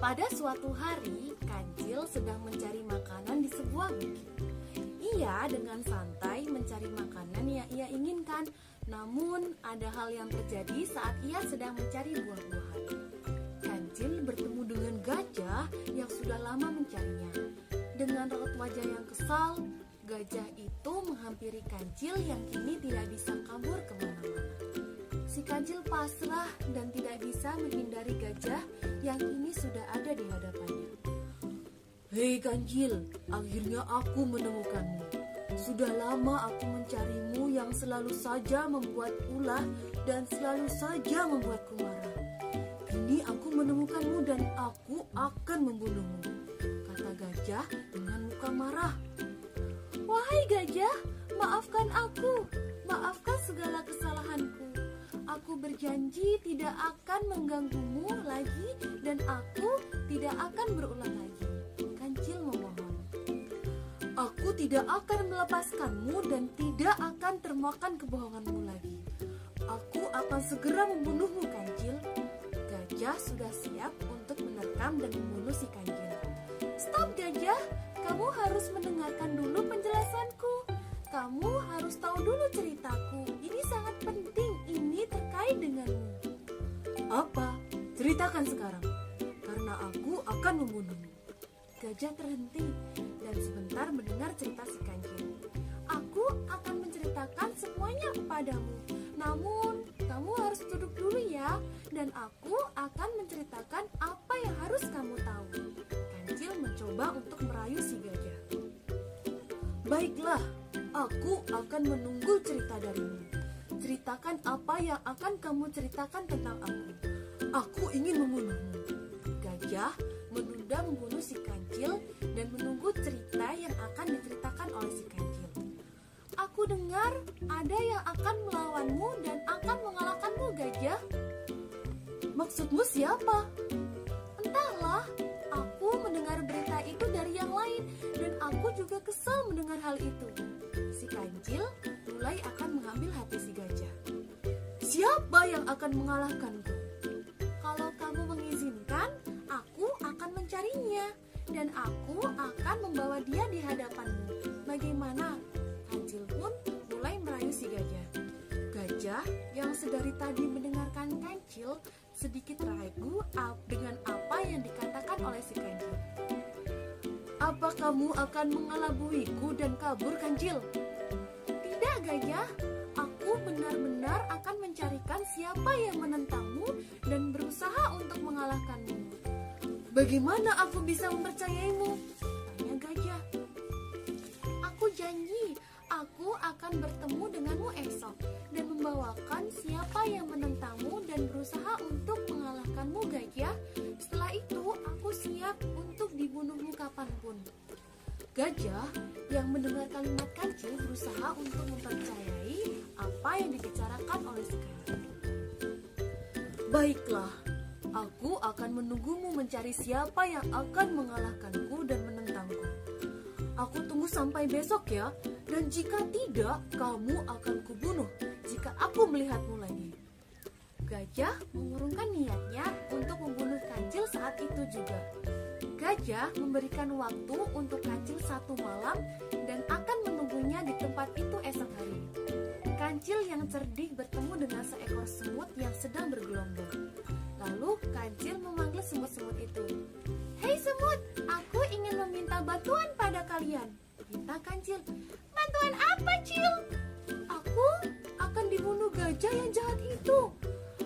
Pada suatu hari, Kancil sedang mencari makanan di sebuah bukit. Ia dengan santai mencari makanan yang ia inginkan. Namun, ada hal yang terjadi saat ia sedang mencari buah-buahan. Kancil bertemu dengan gajah yang sudah lama mencarinya. Dengan raut wajah yang kesal, gajah itu menghampiri Kancil yang kini tidak bisa kabur kemana-mana. Si Kancil pasrah dan tidak bisa menghindari gajah yang kini sudah ada di hadapannya. "Hei Kancil, akhirnya aku menemukanmu. Sudah lama aku mencarimu yang selalu saja membuat ulah dan selalu saja membuatku marah. Kini aku menemukanmu dan aku akan membunuhmu," kata gajah dengan muka marah. "Wahai gajah, maafkan aku. Maafkan segala kesalahanku. Aku berjanji tidak akan mengganggumu lagi dan aku tidak akan berulang lagi," Kancil memohon. "Aku tidak akan melepaskanmu dan tidak akan termakan kebohonganmu lagi. Aku akan segera membunuhmu, Kancil." Gajah sudah siap untuk menerkam dan membunuh si Kancil. "Stop gajah, kamu harus mendengarkan dulu penjelasanku. Kamu harus tahu dulu ceritaku. Ini sangat penting, ini terkait denganmu." "Apa? Ceritakan sekarang, karena aku akan membunuhmu." Gajah terhenti dan sebentar mendengar cerita si Kancil. "Aku akan menceritakan semuanya kepadamu. Namun, kamu harus duduk dulu ya, dan aku akan menceritakan apa yang harus kamu tahu." Kancil mencoba untuk merayu si gajah. "Baiklah, aku akan menunggu cerita darimu. Ceritakan apa yang akan kamu ceritakan tentang aku. Aku ingin membunuhmu." Gajah menunda membunuh si Kancil dan menunggu cerita yang akan diceritakan oleh si Kancil. "Aku dengar ada yang akan melawanmu dan akan mengalahkanmu, gajah." "Maksudmu siapa?" "Entahlah, aku mendengar berita itu dari yang lain dan aku juga kesal mendengar hal itu." Si Kancil mulai akan mengambil hati si gajah. "Siapa yang akan mengalahkanku? Kalau kamu mengizinkan, aku akan mencarinya dan aku akan membawa dia di hadapanmu. Bagaimana?" Kancil pun mulai merayu si gajah. Gajah yang sedari tadi mendengarkan Kancil sedikit ragu dengan apa yang dikatakan oleh si Kancil. "Apa kamu akan mengelabuiku dan kabur, Kancil?" "Tidak, gajah. Aku benar-benar akan mencarikan siapa yang menentangmu dan berusaha untuk mengalahkanmu." "Bagaimana aku bisa mempercayaimu?" tanya gajah. "Aku janji, aku akan bertemu denganmu esok dan membawakan siapa yang menentangmu dan berusaha untuk mengalahkanmu, gajah. Setelah itu, aku siap untuk dibunuhmu kapanpun." Gajah yang mendengar kalimat Kancil berusaha untuk mempercayai apa yang dibicarakan oleh si Kancil. "Baiklah, aku akan menunggumu mencari siapa yang akan mengalahkanku dan menentangku. Aku tunggu sampai besok ya, dan jika tidak, kamu akan kubunuh jika aku melihatmu lagi." Gajah mengurungkan niatnya untuk membunuh Kancil saat itu juga. Gajah memberikan waktu untuk Kancil 1 malam dan akan menunggunya di tempat itu esok hari. Kancil yang cerdik bertemu dengan seekor semut yang sedang bergelombang. Lalu Kancil memanggil semut-semut itu. "Hei semut, aku ingin meminta bantuan pada kalian," minta Kancil. "Bantuan apa, Cil?" "Aku akan dibunuh gajah yang jahat itu.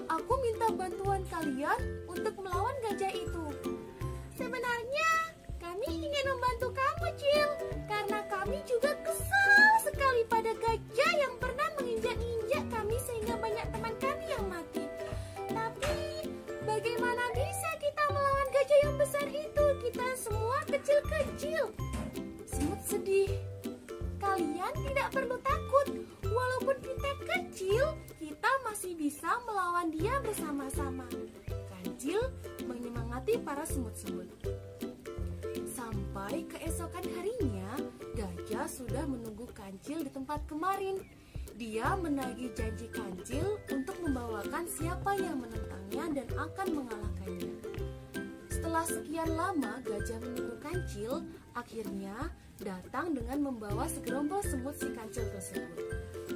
Aku minta bantuan kalian untuk melawan gajah itu." "Sebenarnya kami ingin membantu kamu, Cil, karena kami juga kesal sekali pada gajah yang pernah menginjak-injak kami sehingga banyak teman kami yang mati. Tapi bagaimana bisa kita melawan gajah yang besar itu? Kita semua kecil-kecil." Semut sedih. "Kalian tidak perlu takut. Walaupun kita kecil, kita masih bisa melawan dia bersama-sama." Kancil menyemangati para semut-semut. Sampai keesokan harinya, gajah sudah menunggu Kancil di tempat kemarin. Dia menagih janji Kancil untuk membawakan siapa yang menentangnya dan akan mengalahkannya. Setelah sekian lama gajah menunggu kancil, akhirnya datang dengan membawa segerombol semut si kancil tersebut.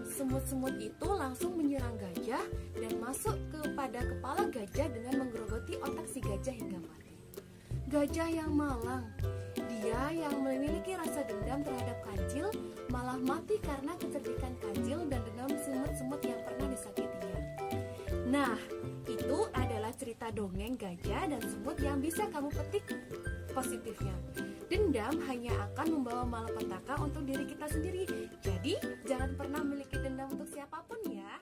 Semut-semut itu langsung menyerang gajah dan masuk kepada kepala gajah dengan menggerogoti otak si gajah hingga mati. Gajah yang malang, dia yang memiliki rasa dendam terhadap kancil, malah mati karena kecerdikan kancil dan dendam semut-semut yang pernah disakitinya. Nah, itu adalah cerita dongeng gajah dan semut yang bisa kamu petik positifnya. Dendam hanya akan membawa malapetaka untuk diri kita sendiri. Jadi, jangan pernah memiliki dendam untuk siapapun ya.